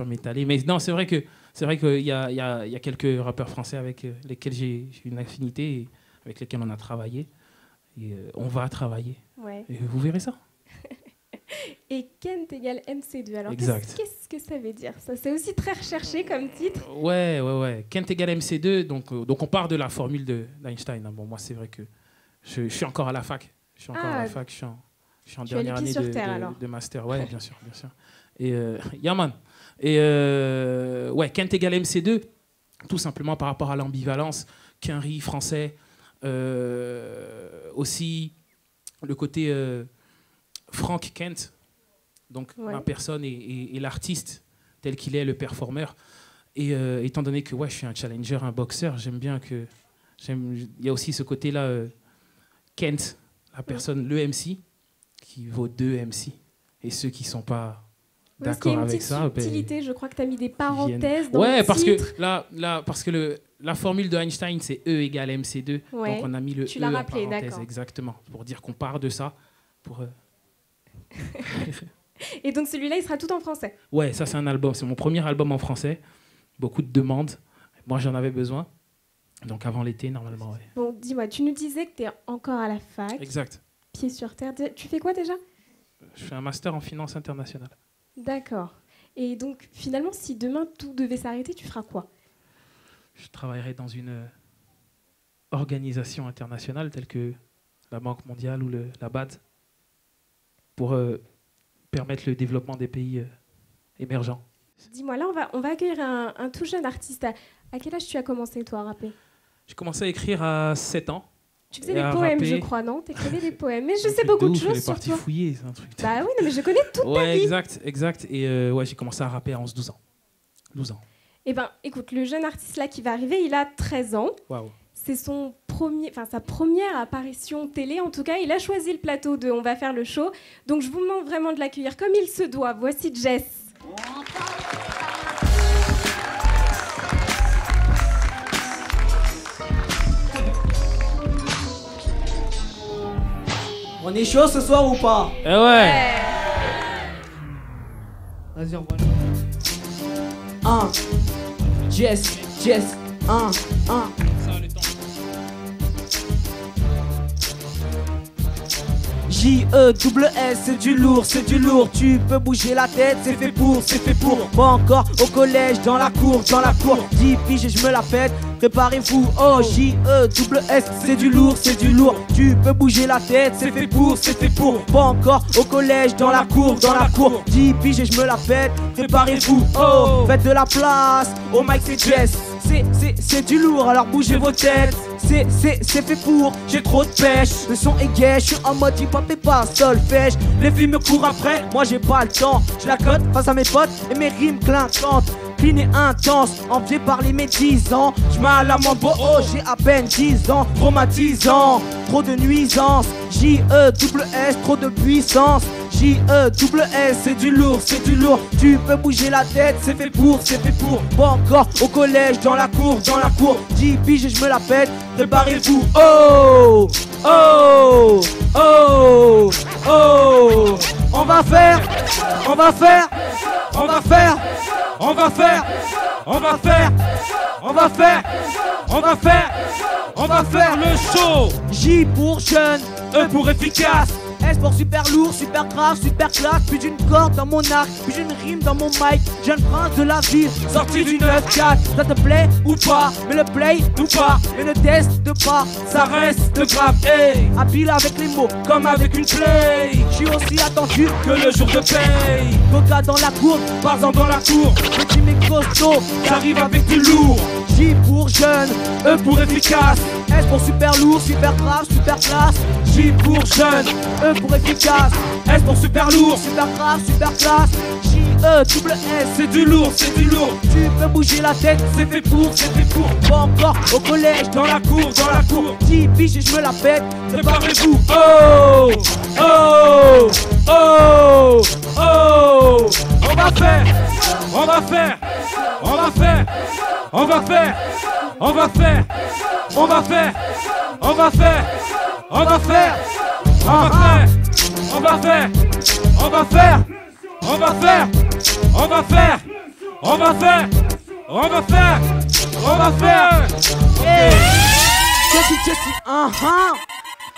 m'étaler. Mais non, c'est vrai qu'il y a quelques rappeurs français avec lesquels j'ai une affinité et avec lesquels on a travaillé. Et on va travailler. Ouais. Et vous verrez ça. Et Kent égale MC2. Alors, exact. Qu'est-ce que ça veut dire? Ça, c'est aussi très recherché comme titre. Ouais. Kent égale MC2. Donc on part de la formule d'Einstein. Bon, moi, c'est vrai que je suis encore à la fac. Je suis en dernière année de master. Ouais, bien sûr. Et Yaman. Et Kent égale MC2, tout simplement par rapport à l'ambivalence. Quinry, français. Aussi, le côté Frank Kent, donc ma personne et l'artiste tel qu'il est, le performeur. Et étant donné que je suis un challenger, un boxeur, j'aime bien que... Il y a aussi ce côté-là, Kent, la personne, le MC, qui vaut 2 MC. Et ceux qui ne sont pas d'accord avec ça... Parce qu'il y a une petite subtilité, je crois que tu as mis des parenthèses dans le titre. Parce que la formule de Einstein, c'est E égale MC2. Ouais. Donc on a mis le tu E l'as en rappelé, parenthèse, d'accord. exactement, pour dire qu'on part de ça. Et donc celui-là, il sera tout en français? Ouais, ça c'est un album, c'est mon premier album en français. Beaucoup de demandes. Moi j'en avais besoin. Donc avant l'été, normalement, ouais. Bon, dis-moi, tu nous disais que tu es encore à la fac. Exact. Pied sur terre. Tu fais quoi déjà? Je fais un master en finance internationale. D'accord. Et donc finalement, si demain tout devait s'arrêter, tu feras quoi? Je travaillerai dans une organisation internationale telle que la Banque mondiale ou la BAD, pour permettre le développement des pays émergents. Dis-moi, là, on va accueillir un tout jeune artiste. À quel âge tu as commencé, toi, à rapper? J'ai commencé à écrire à 7 ans. Tu faisais des poèmes, je crois, non? Tu écrivais des poèmes. Mais je sais beaucoup de choses sur toi. Fouiller, c'est un truc. Bah oui, non, mais je connais toute ta vie. Exact. Et ouais, j'ai commencé à rapper à 11-12 ans. 12 ans. Eh ben, écoute, le jeune artiste là qui va arriver, il a 13 ans. Waouh. C'est sa première apparition télé. En tout cas, il a choisi le plateau de On va faire le show. Donc, je vous demande vraiment de l'accueillir comme il se doit. Voici Jess. On est chaud ce soir ou pas? Eh ouais. Vas-y, on va. Jess, 1. J-E-S-S, c'est du lourd, tu peux bouger la tête, c'est fait pour, pas encore au collège, dans la cour, 10 piges et je me la pète, préparez-vous, oh J-E-S-S, c'est du lourd, tu peux bouger la tête, c'est fait pour, pas encore au collège, dans la cour, 10 piges et je me la pète, préparez-vous, oh, faites de la place, oh Mike c'est Jess, c'est du lourd, alors bougez vos têtes. C'est fait pour, j'ai trop de pêche. Le son est gai, je suis en mode hip hop et pas solfège. Les filles me courent après, moi j'ai pas le temps. Je la cote face à mes potes et mes rimes clinquantes. Clean et intense, envié par les médisants. J'mets à la mambo, oh j'ai à peine 10 ans. Traumatisant, trop de nuisances. J-E-S-S, trop de puissance. J-E-S-S, c'est du lourd, tu peux bouger la tête, c'est fait pour, pas encore au collège, dans la cour, 10 piges et je me la pète, préparez-vous, oh, on va faire le show. J pour jeune, E pour efficace, S pour super lourd, super grave, super classe. Plus d'une corde dans mon arc, plus d'une rime dans mon mic. Jeune prince de la ville, sorti du 9-4. Ça te plaît ou pas? Mais le play ou pas? Mais le test de pas, ça reste de grave. Hey, habile avec les mots, comme avec une play. J'suis aussi attendu que le jour de paye. Coca dans la cour, Barzan dans la cour. Petit mais costaud, j'arrive avec du lourd. J pour jeune, E pour efficace, S pour super lourd, super grave, super classe. J pour jeune, E pour efficace, S pour super lourd, super grave, super classe. J-E-S-S, c'est du lourd, tu peux bouger la tête, c'est fait pour, pas encore au collège, dans la cour, 10 piges et je me la pète, préparez-vous, oh, on va faire.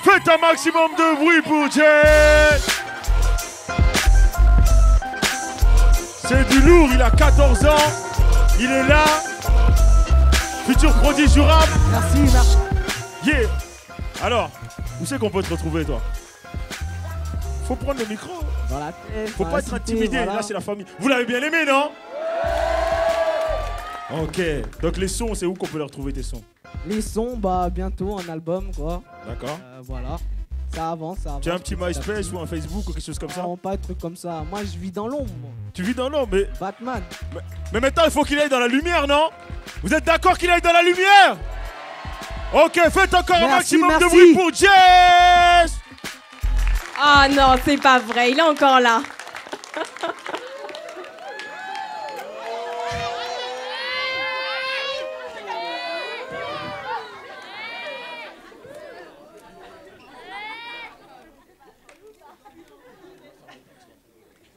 Faites un maximum de bruit pour Jess. C'est du lourd, il a 14 ans. Il est là. Futur prodige du rap. Merci. Yeah. Alors, où c'est qu'on peut te retrouver, toi? Faut prendre le micro. Dans la tête. Faut pas être intimidé. Voilà. Là, c'est la famille. Vous l'avez bien aimé, non? Ok. Donc, les sons, c'est où qu'on peut les retrouver, tes sons? Les sons, bientôt un album, quoi. D'accord. Voilà. Ça avance. Tu as un petit MySpace ou un Facebook ou quelque chose comme ça? Non, pas de trucs comme ça. Moi, je vis dans l'ombre. Tu vis dans l'ombre, mais... Batman. Mais maintenant, il faut qu'il aille dans la lumière, non? Vous êtes d'accord qu'il aille dans la lumière? Ok, faites encore un maximum de bruit pour Jess. Ah non, c'est pas vrai, il est encore là.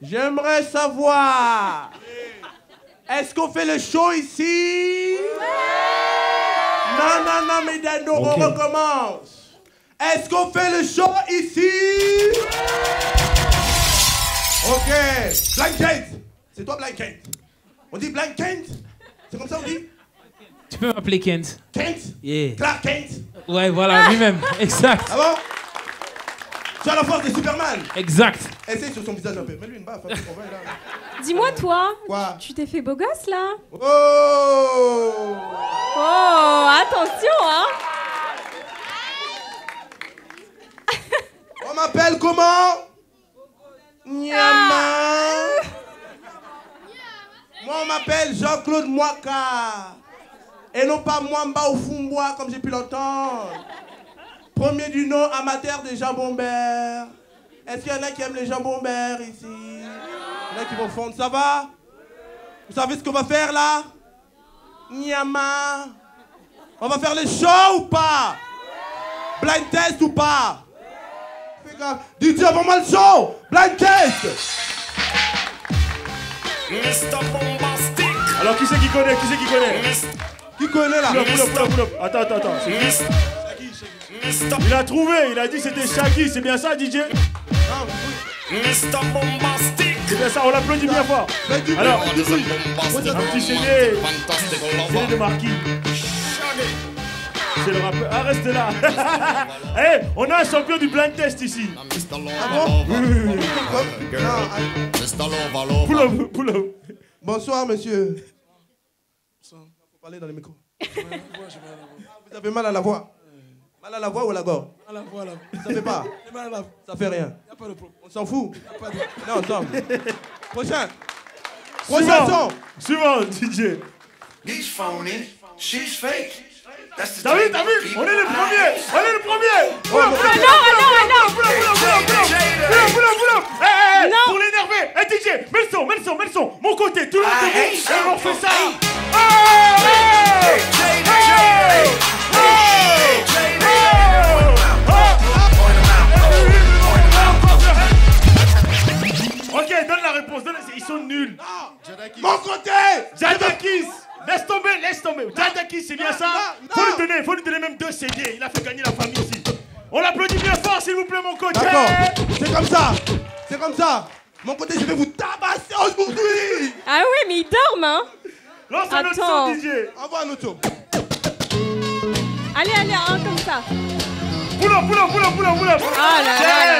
J'aimerais savoir, est-ce qu'on fait le show ici? Non, mesdames, on recommence. Est-ce qu'on fait le show ici? Ok. Blind Kent. C'est toi, Blind Kent. On dit Blind Kent? C'est comme ça on dit? Tu peux m'appeler Kent. Kent? Yeah. Clark Kent? Ouais, voilà, lui-même. Exact. Ah bon? Tu as la force de Superman. Exact. Essaye sur son visage un peu. Mets-lui une baffe. On va là. Dis-moi, toi. Quoi? Tu t'es fait beau gosse, là? Oh! Oh, attention, hein. On m'appelle comment? Nyama. Moi, on m'appelle Jean-Claude Mwaka. Et non pas Mwamba ou Fumbois, comme j'ai pu l'entendre. Premier du nom, amateur des jambons-beurre. Est-ce qu'il y en a qui aiment les jambons-beurre ici? Il y en a qui vont fondre, ça va? Vous savez ce qu'on va faire là? Nyama. On va faire les shows ou pas? Blind test ou pas? Fais gaffe. DJ, avant-moi le show! Blind test! Mr. Bombastic. Alors qui c'est qui connaît? Qui connaît là? Pull up. Attends. Il a trouvé, il a dit c'était Shaggy, c'est bien ça DJ? Mr. Bombastic. C'est bien ça, on l'applaudit bien fort. Alors, un petit CD de Marquis. C'est le rappeur. Ah, reste là. Eh, on a un champion du blind test ici. Ah bon? Pull up. Bonsoir, monsieur. Faut parler dans les micros. Vous avez mal à la voix? Mal à la voix ou à la gorge? À la voix, là. Ça fait pas? Ça fait rien. Y'a pas de problème. On s'en fout? Non, ensemble. Prochain Suivant, DJ. He's phony, she's fake. T'as vu? On est les premiers. Pull up. Pour l'énerver. Eh DJ, mets le son. Mon côté, tout le monde debout. Et on fait ça. Ok, donne la réponse. Ils sont nuls. Mon côté. Jadakis. Laisse tomber. Jadakis, c'est bien ça? Faut lui donner même 2 CD. Il a fait gagner la famille ici. On l'applaudit bien fort, s'il vous plaît, mon côté. D'accord. C'est comme ça. Mon côté, je vais vous tabasser aujourd'hui. Ah ouais, mais ils dorment, hein. Lance un autre son, DJ. Envoie un autre son. Allez, un comme ça. Pull up. Ah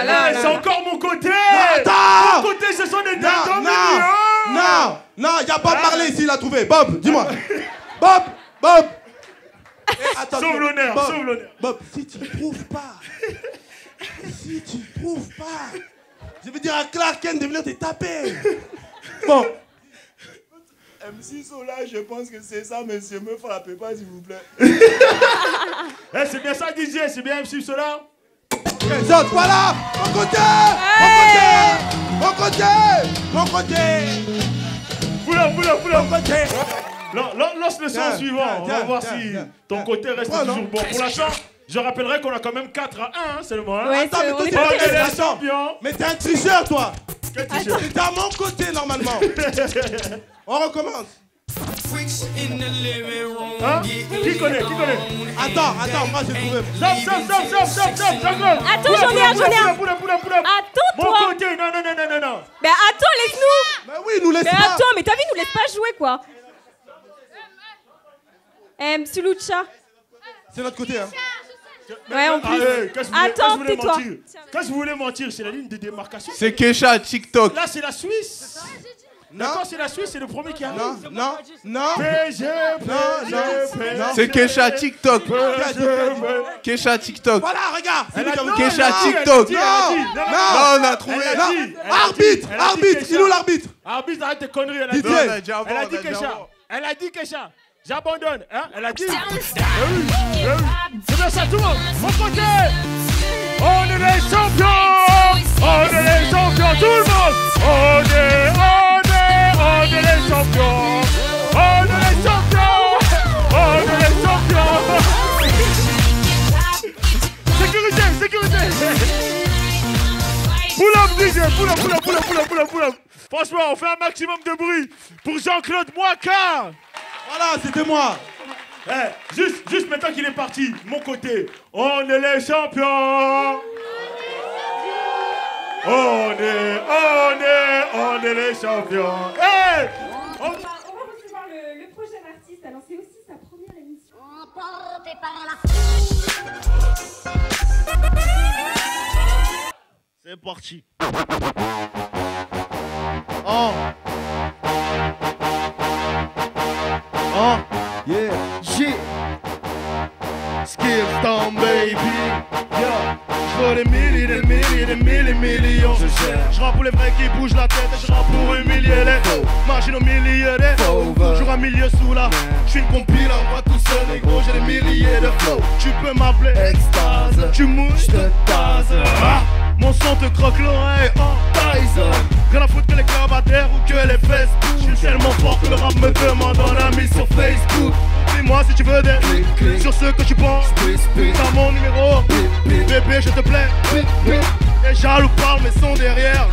là. C'est encore mon côté. Attends. Mon côté, ce sont des dindons mignons. Non, il y a Bob Marley ici, il a trouvé. Bob, dis-moi. Bob. Attends, sauve l'honneur. Bob, si tu prouves pas, je vais dire à Clark Kent de venir te taper. Bon. MC Sola, je pense que c'est ça, monsieur. Me frappez pas, s'il vous plaît. C'est bien ça, DJ. C'est bien MC Sola. Les autres, voilà. Mon côté. Pull up. Mon côté. Lance le son suivant. On va voir si ton côté reste toujours bon. Pour l'instant, je rappellerai qu'on a quand même 4-1 seulement. Hein. Ouais, attends, mais toi, t'es les champions. Mais t'es un tricheur, toi. Quel tricheur? T'es à mon côté, normalement. On recommence. Hein? Qui connaît? Attends, moi j'ai trouvé. Stop. Attends, j'en ai un. Attends, Mon toi. côté, non. Mais attends, laisse-nous. Mais oui, nous laisse Mais pas. attends, mais t'as vu, nous laisse pas jouer, quoi. Monsieur Lucha. C'est notre côté, hein. Ouais, en plus. Attends, tais-toi. Quand je voulais mentir, c'est la ligne de démarcation. C'est Kesha, TikTok. Là, c'est la Suisse. D'accord, c'est la Suisse, c'est le premier qui arrive. Non. C'est Kesha, TikTok. Kesha, TikTok. Voilà, regarde. Kesha, TikTok. Non, on a trouvé. Arbitre. Il est où l'arbitre? Arbitre, arrête tes conneries. Elle a dit Kesha. Elle a dit Kesha. J'abandonne, hein? Elle a dit. C'est bien ça, tout le monde. Mon côté. On est les champions. Tout le monde. On est les champions. Sécurité. Pull up, DJ. Pull up. Franchement, on fait un maximum de bruit pour Jean-Claude Mwaka. Voilà, c'était moi. Juste maintenant qu'il est parti, mon côté, on est les champions. On est les champions. Hey! On va recevoir le prochain artiste. Alors c'est aussi sa première émission. C'est parti. Oh. Oh. Yeah. Shit. Skills down, baby. Yeah. J'veux des millions. Je rappe pour les vrais qui bougent la tête. Et je rappe pour humilier les faux. Machine au milieu des faux. Toujours un milieu sous la. J'suis une compile en moi tout seul, négro. J'ai des milliers de flows. Tu peux m'appeler extase. Tu mouches, te tase. Mon son te croque l'oreille, oh Tyson. Rien à foutre que les clubs adhèrent ou que les fesses bougent. J'suis tellement fort que le rap me demande un ami sur Facebook. Dis-moi si tu veux des clics sur ce que tu penses. T'as mon numéro, bébé je te plais. Les jaloux parlent mais sont derrière.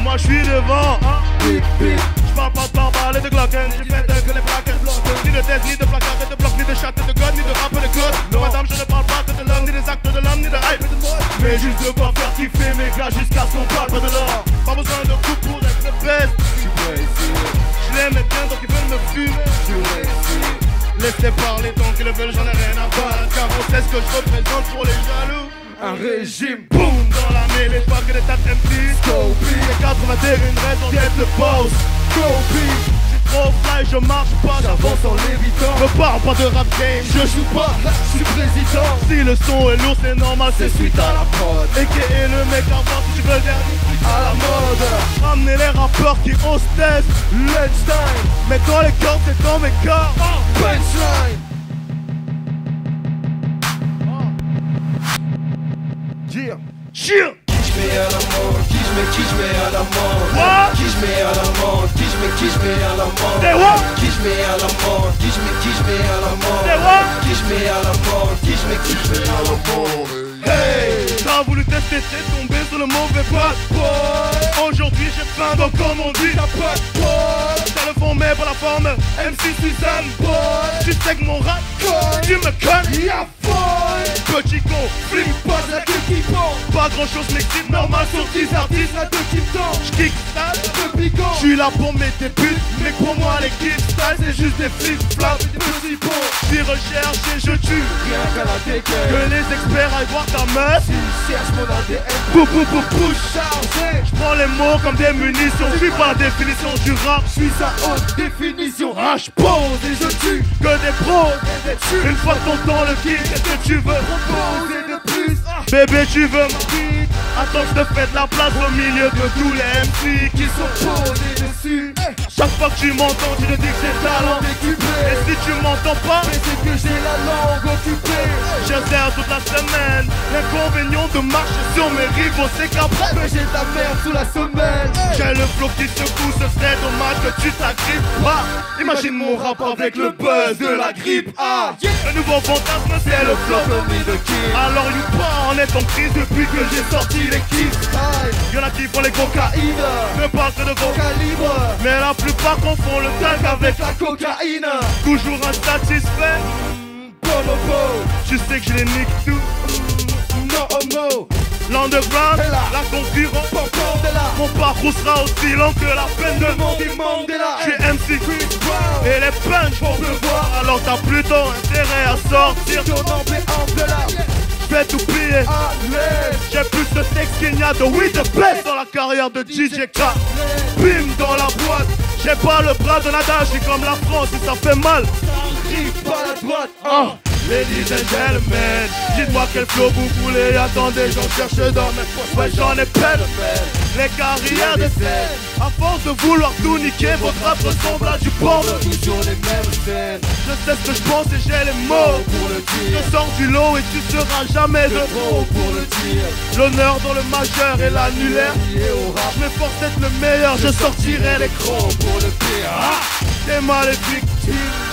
Moi j'suis devant. J'parle pas de barbare et de glocken. J'ai fait que les plaquettes bloquent. Ni de tête, ni de placard, ni de bloc, ni de chat, ni de god, ni de rap et de code. Non madame, je ne parle pas que de l'homme, ni des actes de l'homme, ni de hype. Mais juste de quoi faire kiffer mes gars jusqu'à ce qu'on parle pas de l'or. Pas besoin de coups pour être le best. Je l'aime bien donc ils veulent me fumer. Laissez parler tant qu'ils le veulent, j'en ai rien à battre. Car on sait ce que je représente pour les jaloux. Un régime, boum, dans la mêlée, pas que des tas de MC. Scopie, et 81 raisons d'être le boss. Scopie, j'suis trop fly, je marche pas, j'avance en lévitant. Me parle pas de rap game, je joue pas, j'suis président. Si le son est lourd, c'est normal, c'est suite à la prod. Et qui est le mec avant, si tu veux le dernier, à la mode. Ramenez les rappeurs qui osent test, let's time. Mets dans les cordes, c'est dans mes corps, punchline. Cheer. Qui j'mets à la mort, qui j'mets à la mort. Qui j'mets à la mort, qui j'mets à la mort. Qui j'mets à la mort, qui j'mets à la mort. Qui j'mets à la mort, qui j'mets à la mort. Hey, t'as voulu tester, t'es tombé sur le mauvais boy. Aujourd'hui j'ai faim donc comme on dit, t'as pas de boy. T'as le fond mais pas la forme, MC Suzanne boy. Tu sais que mon rap, tu me connais, y'a boy. Petit con, flippe pas la queue qui pend. Pas grand chose m'excite, normal sur 10 artistes, la queue qui me tend. J'kick style, peu piquant. J'suis là pour mettre des putes, mais pour moi les kids style c'est juste des flip-flops, des petits bons. J'suis recherché, je tue, rien qu'à la dégaine. Que les experts aillent voir ta meuf. S'ils cherchent mon ADN, push chargé. J'prends les mots comme des munitions. J'suis pas la définition du rap, j'suis sa haute définition. J'pose et je tue, que des pros et des tues. Une fois ton temps le kick, qu'est-ce que tu veux proposer de plus? Bébé tu veux ma bite? Attends je te fais de la place au milieu de tous les MC qui sont posés dessus. Chaque fois que tu m'entends tu te dis que j'ai talent décuplé. Et si tu m'entends pas, c'est que j'ai la langue occupée. Je sers toute la semaine. L'inconvénient de marcher sur mes rivaux c'est qu'après j'ai de la merde sous la semelle. J'ai le flow qui secoue, ce serait dommage que tu t'agrippes pas. Imagine mon rap avec le buzz de la grippe. Le nouveau fantasme c'est le flow de Kid. Alors Youpa en est en crise depuis que j'ai sorti les kicks. Y'en a qui font les cocaïnes, ne parlent que de gros calibre. Mais la plupart confondent le tag avec la cocaïne. Toujours insatisfait, tu sais que je les nique tout. No homo. L'underground, la concurrence, mon parcours sera aussi long que la peine de Mandela. Je suis MC et les punch vont me voir. Alors t'as plutôt intérêt à sortir ton ambiance de là. J'vais tout plier, j'ai plus de texte qu'il n'y a de weed de place dans la carrière de DJ K. Bim dans la boîte, j'ai pas le bras de nada, j'suis comme la France et ça fait mal. Rive par la droite, Ladies and gentlemen, dites-moi quel flow vous voulez. Attendez, j'en cherche dans mes poches, ouais j'en ai plein de peine. Les carrières de scène, à force de vouloir tout niquer, votre rap ressemble à du porno. Toujours les mêmes scènes. Je sais ce que je pense et j'ai les mots pour le dire. Je sors du lot et tu seras jamais de trop pour le dire. L'honneur dans le majeur et l'annulaire. Je m'efforce d'être le meilleur, je sortirai l'écran pour le pire. T'es maléfique.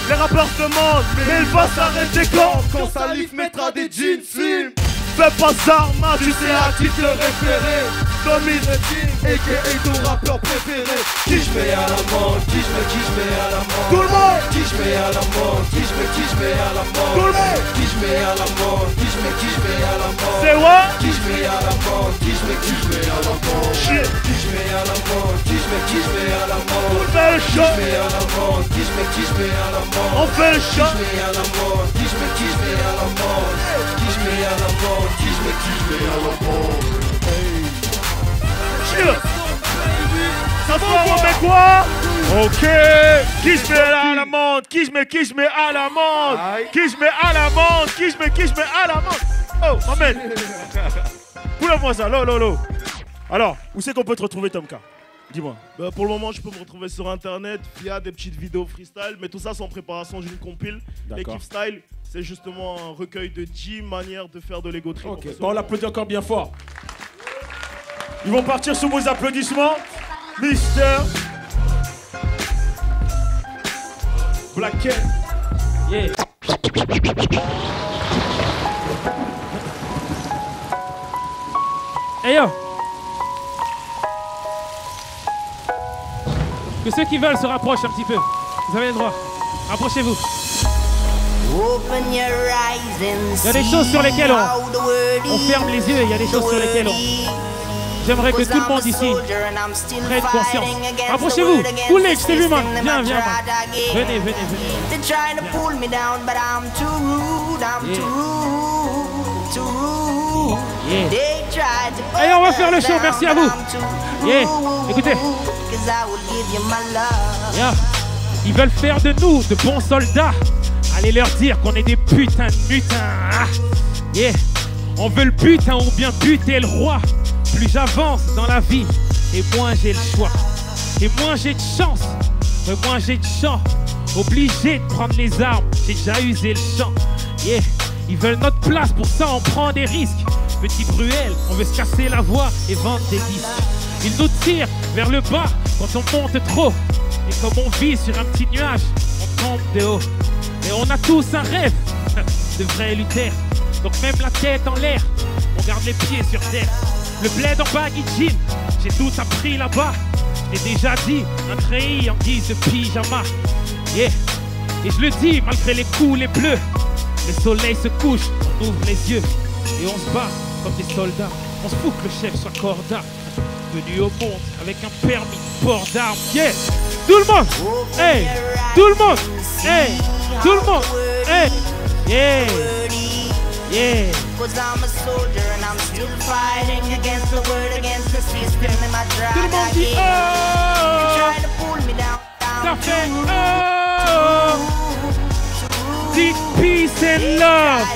Les rappeurs se demandent, mais il va s'arrêter quand Salif mettra des jeans slim. Fais pas ça, ma, tu sais à qui te référer. Tommy the King, a.k.a. ton rappeur préféré. Qui j'mets à la mort, qui j'mets à la mort. Tout le monde. Qui j'mets à la mort, qui j'mets à la mort. Tout le monde. Qui j'mets à la mort, qui j'mets à la mort. C'est what? Qui j'mets à la mort, qui j'mets à la mort. Shit. Qui j'mets à la mort, qui j'mets à la mort. On fait le show. Qui j'mets à la mort, qui j'mets à la mort. On fait le show. Qui j'mets à la mort, qui j'mets à la mort. Qui j'mets à la mort, qui mets à la mort. Ça se voit, on met quoi? Ok. Qui je mets à l'amende? Qui je mets à l'amende? Qui je mets à l'amende? Qui je mets à l'amende? Oh, m'amène. Poule-moi ça, lo. Alors, où c'est qu'on peut te retrouver, Tomka? Dis-moi. Bah, pour le moment, je peux me retrouver sur internet via des petites vidéos freestyle, mais tout ça c'est en préparation d'une compile. L'équipe Style, c'est justement un recueil de 10 manières de faire de l'ego trip. Ok, bon, on l'applaudit encore bien fort. Ils vont partir sous vos applaudissements. Mister Black Cat. Yeah. Hey yo. Que ceux qui veulent se rapprochent un petit peu. Vous avez le droit. Rapprochez-vous. Il y a des choses sur lesquelles on ferme les yeux. Il y a des choses sur lesquelles j'aimerais que tout le monde ici prenne conscience. Rapprochez-vous. Cooley, je t'ai vu, man. Viens, man. Venez. Allez, on va faire le show. Merci à vous. Yeah. Écoutez. Yeah. Ils veulent faire de nous de bons soldats. Allez leur dire qu'on est des putains de mutins. Ah. Yeah. On veut le butin ou bien buter le roi. Plus j'avance dans la vie, et moins j'ai le choix. Et moins j'ai de chance, et moins j'ai de chant. Obligé de prendre les armes, j'ai déjà usé le champ. Yeah. Ils veulent notre place, pour ça on prend des risques. Petit Bruel, on veut se casser la voix et vendre des disques. Ils nous tirent vers le bas quand on monte trop. Et comme on vit sur un petit nuage, on tombe de haut. Et on a tous un rêve de vrai Luther. Donc même la tête en l'air, on garde les pieds sur terre. Le bled en baggy jean, j'ai tout appris là-bas. J'ai déjà dit, un treillis en guise de pyjama. Yeah. Et je le dis, malgré les coups, les bleus. Le soleil se couche, on ouvre les yeux. Et on se bat comme des soldats. On se fout que le chef soit corda. Venu au monde avec un permis de port d'armes. Yeah. Tout le monde. Hey. Tout le monde. Hey. Tout le monde. Hey. Yeah. Yeah. Cause I'm a soldier and I'm still fighting against the world, against the system in my driving. Try to pull me down. Ça fait Dites peace and love.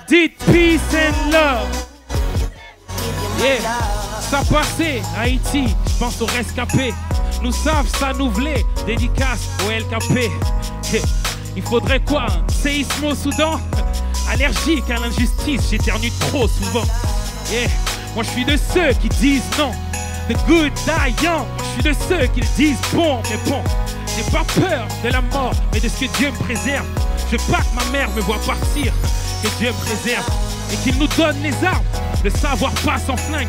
Dites peace and love. Yeah. Ça passait, Haïti, je pense aux rescapés. Nous savent ça nous voulait, dédicace au LKP. Il faudrait quoi, un séisme au Soudan? Allergique à l'injustice, j'éternue trop souvent. Yeah. Moi je suis de ceux qui disent non. The good die young. Moi je suis de ceux qui le disent bon, mais bon. J'ai pas peur de la mort, mais de ce que Dieu me préserve. Je veux pas que ma mère me voit partir, que Dieu me préserve. Et qu'il nous donne les armes, le savoir pas sans flingue.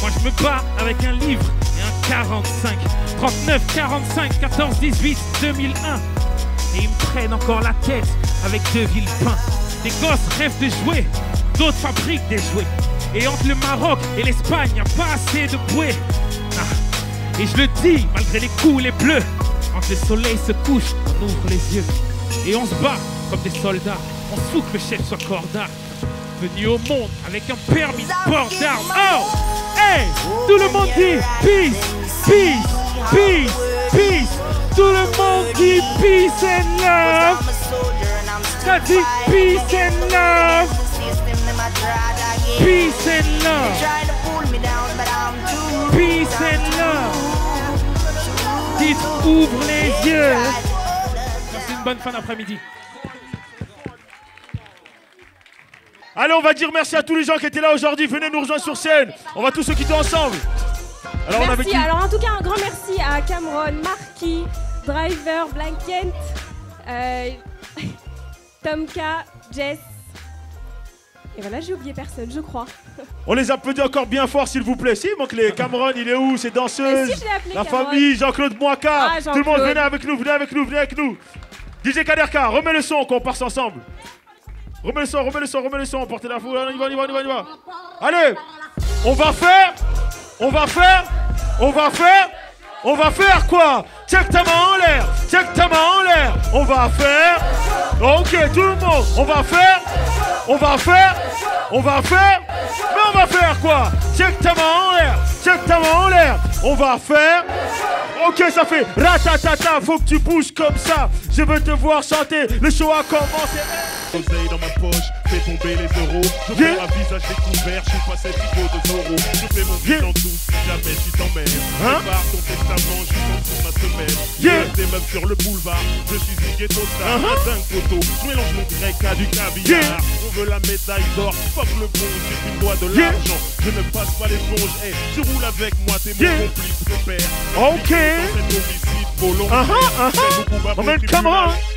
Moi je me bats avec un livre et un 45. 39, 45, 14, 18, 2001. Et ils me prennent encore la tête avec 2 villepins. Des gosses rêvent de jouer, d'autres fabriquent des jouets. Et entre le Maroc et l'Espagne, y'a pas assez de bouées. Ah. Et je le dis, malgré les coups, les bleus. Quand le soleil se couche, on ouvre les yeux. Et on se bat comme des soldats. On se fout que le chef soit corda. Venu au monde avec un permis de port d'armes. Oh! Hey! Tout le monde dit peace, peace, peace, peace. Tout le monde dit peace and love. Ça dit peace and love. Peace and love. Peace and love. Dites ouvre les yeux. C'est une bonne fin d'après-midi. Allez, on va dire merci à tous les gens qui étaient là aujourd'hui. Venez nous rejoindre sur scène. On va tous se quitter ensemble. Alors, merci. Alors en tout cas, un grand merci à Cameron, Marquis, Driver, Black Kent, Tomka, Jess. Et voilà, j'ai oublié personne, je crois. On les applaudit encore bien fort, s'il vous plaît. Si, il manque les Cameron, il est où? Ces danseuses, si, la famille, Jean-Claude Moaka. Tout le monde, venez avec nous, venez avec nous, venez avec nous. DJ Kaderka, remets le son, qu'on passe ensemble. Remets le son, remets le son, remets le son. Portez la foule, on y va, on y va, on y va, on y va. Allez, on va faire quoi? Check ta main en l'air, check ta main en l'air. On va faire, ok tout le monde, on va faire On va faire. Mais on va faire quoi? Check ta main en l'air. Check ta main en l'air. On va faire. Ok, ça fait ratatata. Faut que tu bouges comme ça. Je veux te voir chanter. Le show a commencé. Oseille dans ma poche, fais tomber les euros. Je fais un visage découvert, je suis pas cette niveau de Zoro. Je fais mon vie en tout si jamais tu t'emmerdes. Prépare ton testament, je compte sur ma semaine. Des meufs sur le boulevard, je suis une ghetto star. D'un coteau, je mélange mon grec à du caviar. On veut la médaille d'or, fuck le bon, si tu me dois de l'argent. Je ne passe pas l'éponge, hey, tu roules avec moi, t'es mon complice, repère. Ok.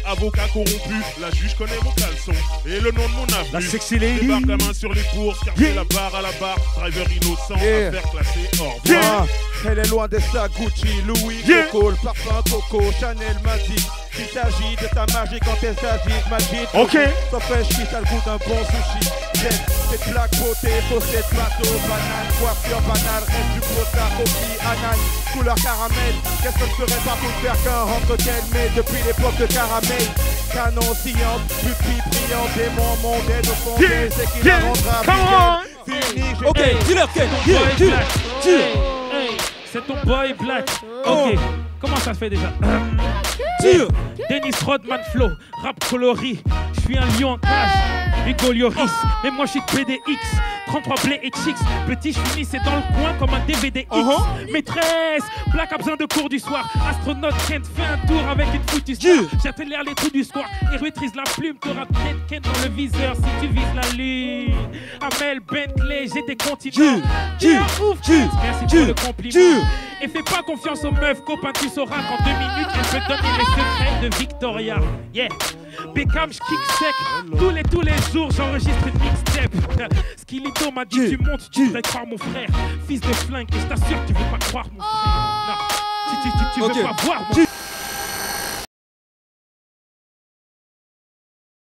Avocat corrompu, la juge connaît mon caleçon et le nom de mon avenue. La sexy lady. Débarque la main sur les bourses, car c'est la barre à la barre. Driver innocent, affaire classée hors voie. Elle est loin de ça, Gucci, Louis, Coco, le parfum Coco, Chanel, Magic. Il s'agit de ta magie quand elle s'agite, Magic. Ok. Ça fraîche qui a le goût d'un bon sushi. J'aime cette plaque beauté, possède bateau, banane, coiffure banale, reste du brossard, coquille, ananas, couleur caramel. Qu'est-ce que je ferais pas pour faire qu'un rentre qu'elle met depuis l'époque de caramel. Canon science, pupille brillante, démon mondain au fond des c'est qui la rendra fini. Ok, dis-leur c'est ton boy Black. Ok, comment ça se fait déjà? Dennis Rodman Flow, rap coloris. Je suis un lion en cage, Hugo Lloris. Mais moi je suis PDX, 33 blé et chicks. Petit, je finis, c'est dans le coin comme un DVD X. Maîtresse, Black a besoin de cours du soir. Astronaute Kent fait un tour avec une foutue star. J'accélère les trous du square et maîtrise la plume. T'auras Kent dans le viseur si tu vises la lune. Amel Bentley, j'ai des continents. Ouf, merci pour le compliment. Et fais pas confiance aux meufs, copain, tu sauras qu'en 2 minutes, elle peut donner les secrets de Victoria. Yeah, Beckham, je kick sec. Tous les jours, j'enregistre une mixtape. Skillito m'a dit, tu montes, tu voudrais croire mon frère. Fils de flingue, et je t'assure, tu veux pas croire mon frère. Non, tu veux pas voir mon frère.